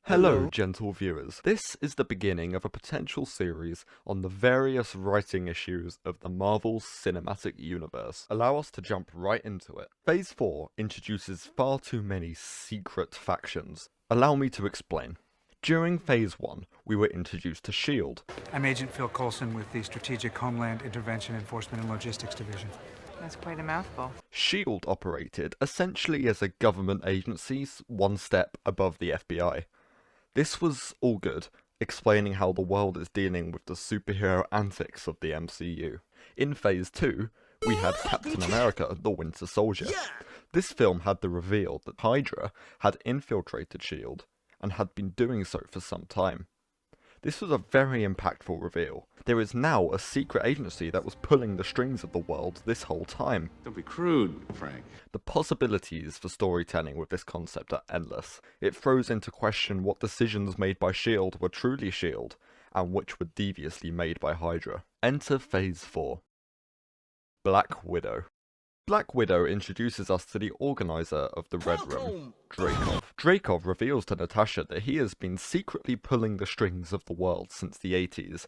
Hello, gentle viewers. This is the beginning of a potential series on the various writing issues of the Marvel Cinematic Universe. Allow us to jump right into it. Phase 4 introduces far too many secret factions. Allow me to explain. During Phase 1, we were introduced to S.H.I.E.L.D. I'm Agent Phil Coulson with the Strategic Homeland Intervention Enforcement and Logistics Division. That's quite a mouthful. S.H.I.E.L.D. operated essentially as a government agency one step above the FBI. This was all good, explaining how the world is dealing with the superhero antics of the MCU. In Phase 2, we had Captain America, the Winter Soldier. This film had the reveal that Hydra had infiltrated S.H.I.E.L.D. and had been doing so for some time. This was a very impactful reveal. There is now a secret agency that was pulling the strings of the world this whole time. Don't be crude, Frank. The possibilities for storytelling with this concept are endless. It throws into question what decisions made by S.H.I.E.L.D. were truly S.H.I.E.L.D. and which were deviously made by Hydra. Enter Phase 4. Black Widow. Black Widow introduces us to the organizer of the Red Room, Dreykov. Dreykov reveals to Natasha that he has been secretly pulling the strings of the world since the 80s.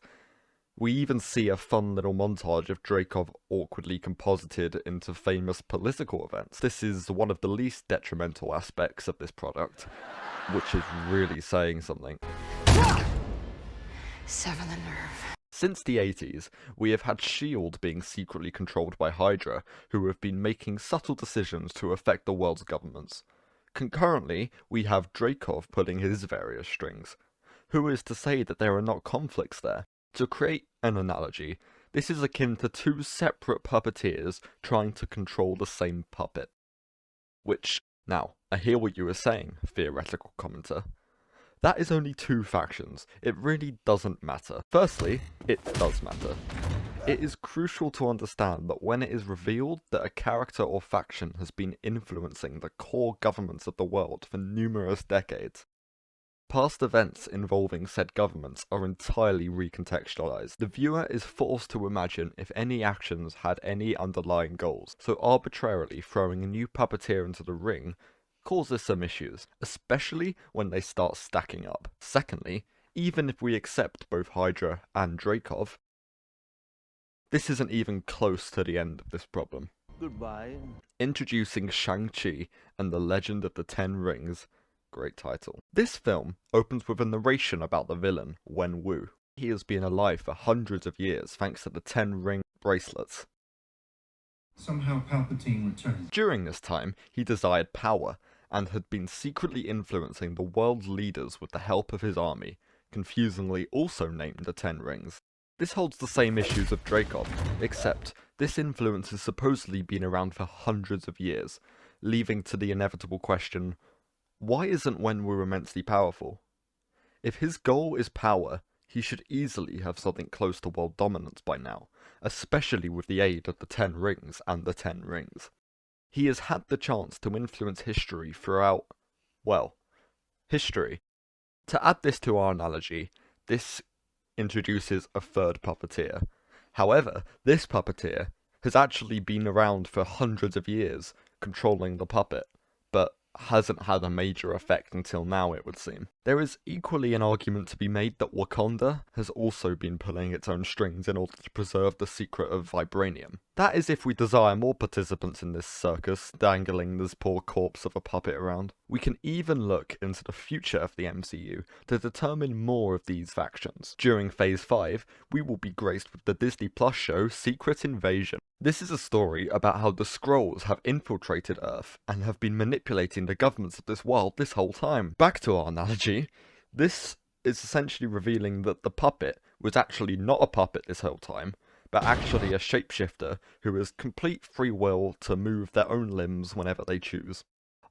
We even see a fun little montage of Dreykov awkwardly composited into famous political events. This is one of the least detrimental aspects of this product, which is really saying something. Sever the nerve. Since the 80s, we have had S.H.I.E.L.D. being secretly controlled by Hydra, who have been making subtle decisions to affect the world's governments. Concurrently, we have Dreykov pulling his various strings. Who is to say that there are not conflicts there? To create an analogy, this is akin to two separate puppeteers trying to control the same puppet. Which, now, I hear what you were saying, theoretical commenter. That is only two factions. It really doesn't matter. Firstly, it does matter. It is crucial to understand that when it is revealed that a character or faction has been influencing the core governments of the world for numerous decades, past events involving said governments are entirely recontextualized. The viewer is forced to imagine if any actions had any underlying goals, so arbitrarily throwing a new puppeteer into the ring causes some issues, especially when they start stacking up. Secondly, even if we accept both Hydra and Dreykov, this isn't even close to the end of this problem. Goodbye. Introducing Shang-Chi and the Legend of the Ten Rings. Great title. This film opens with a narration about the villain, Wen Wu. He has been alive for hundreds of years thanks to the 10 ring bracelets. Somehow Palpatine returned. During this time, he desired power, and had been secretly influencing the world's leaders with the help of his army, confusingly also named the Ten Rings. This holds the same issues of Dreykov, except this influence has supposedly been around for hundreds of years, leaving to the inevitable question, why isn't Wen Wu immensely powerful? If his goal is power, he should easily have something close to world dominance by now, especially with the aid of the 10 Rings and the 10 Rings. He has had the chance to influence history throughout, well, history. To add this to our analogy, this introduces a third puppeteer. However, this puppeteer has actually been around for hundreds of years, controlling the puppet, but hasn't had a major effect until now, it would seem. There is equally an argument to be made that Wakanda has also been pulling its own strings in order to preserve the secret of vibranium. That is if we desire more participants in this circus, dangling this poor corpse of a puppet around. We can even look into the future of the MCU to determine more of these factions. During Phase 5, we will be graced with the Disney Plus show Secret Invasion. This is a story about how the Skrulls have infiltrated Earth and have been manipulating the governments of this world this whole time. Back to our analogy, this is essentially revealing that the puppet was actually not a puppet this whole time, but actually a shapeshifter who has complete free will to move their own limbs whenever they choose.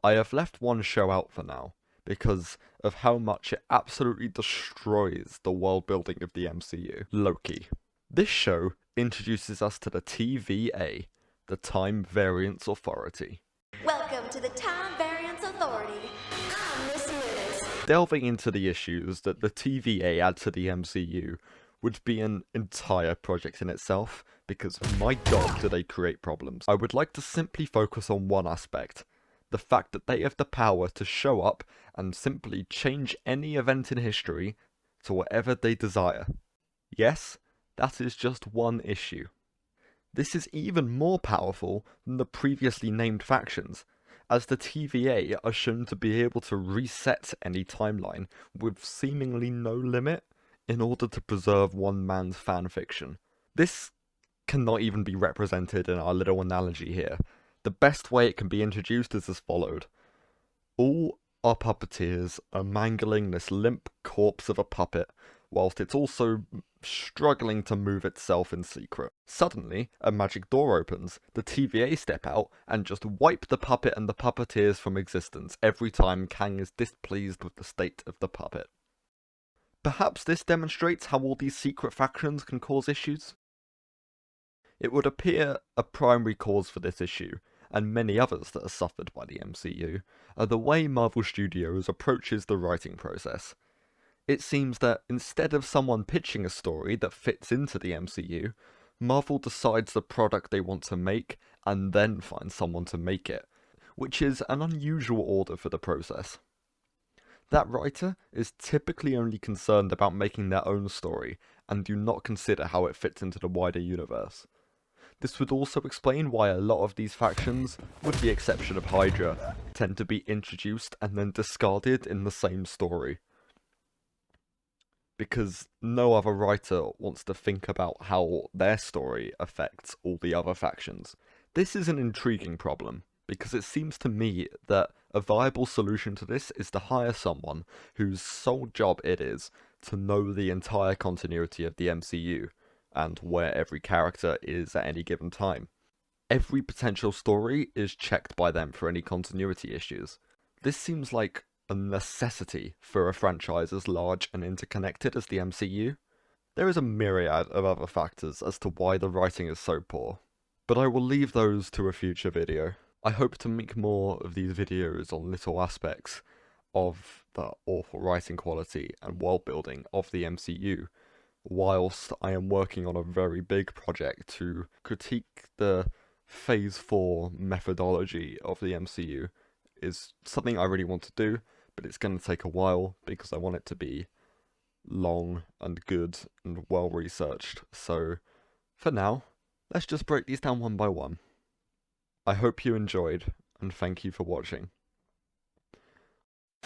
I have left one show out for now, because of how much it absolutely destroys the world building of the MCU. Loki. This show introduces us to the TVA, the Time Variance Authority. Welcome to the Time Variance Authority. I'm Miss Lewis. Delving into the issues that the TVA add to the MCU would be an entire project in itself, because my god do they create problems. I would like to simply focus on one aspect, The fact that they have the power to show up and simply change any event in history to whatever they desire. Yes, that is just one issue. This is even more powerful than the previously named factions, as the TVA are shown to be able to reset any timeline with seemingly no limit in order to preserve one man's fanfiction. This cannot even be represented in our little analogy here. The best way it can be introduced is as followed. All our puppeteers are mangling this limp corpse of a puppet, whilst it's also struggling to move itself in secret. Suddenly, a magic door opens, the TVA step out, and just wipe the puppet and the puppeteers from existence every time Kang is displeased with the state of the puppet. Perhaps this demonstrates how all these secret factions can cause issues? It would appear a primary cause for this issue, and many others that are suffered by the MCU, are the way Marvel Studios approaches the writing process. It seems that instead of someone pitching a story that fits into the MCU, Marvel decides the product they want to make and then finds someone to make it, which is an unusual order for the process. That writer is typically only concerned about making their own story and do not consider how it fits into the wider universe. This would also explain why a lot of these factions, with the exception of Hydra, tend to be introduced and then discarded in the same story. Because no other writer wants to think about how their story affects all the other factions. This is an intriguing problem, because it seems to me that a viable solution to this is to hire someone whose sole job it is to know the entire continuity of the MCU, and where every character is at any given time. Every potential story is checked by them for any continuity issues. This seems like a necessity for a franchise as large and interconnected as the MCU. There is a myriad of other factors as to why the writing is so poor, but I will leave those to a future video. I hope to make more of these videos on little aspects of the awful writing quality and world building of the MCU, whilst I am working on a very big project to critique the Phase 4 methodology of the MCU. Is something I really want to do, but it's going to take a while because I want it to be long and good and well researched. So for now, let's just break these down one by one. I hope you enjoyed, and thank you for watching.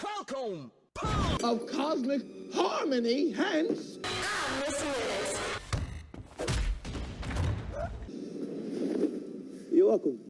Welcome of cosmic harmony, hence I'm Miss Minute. you're welcome.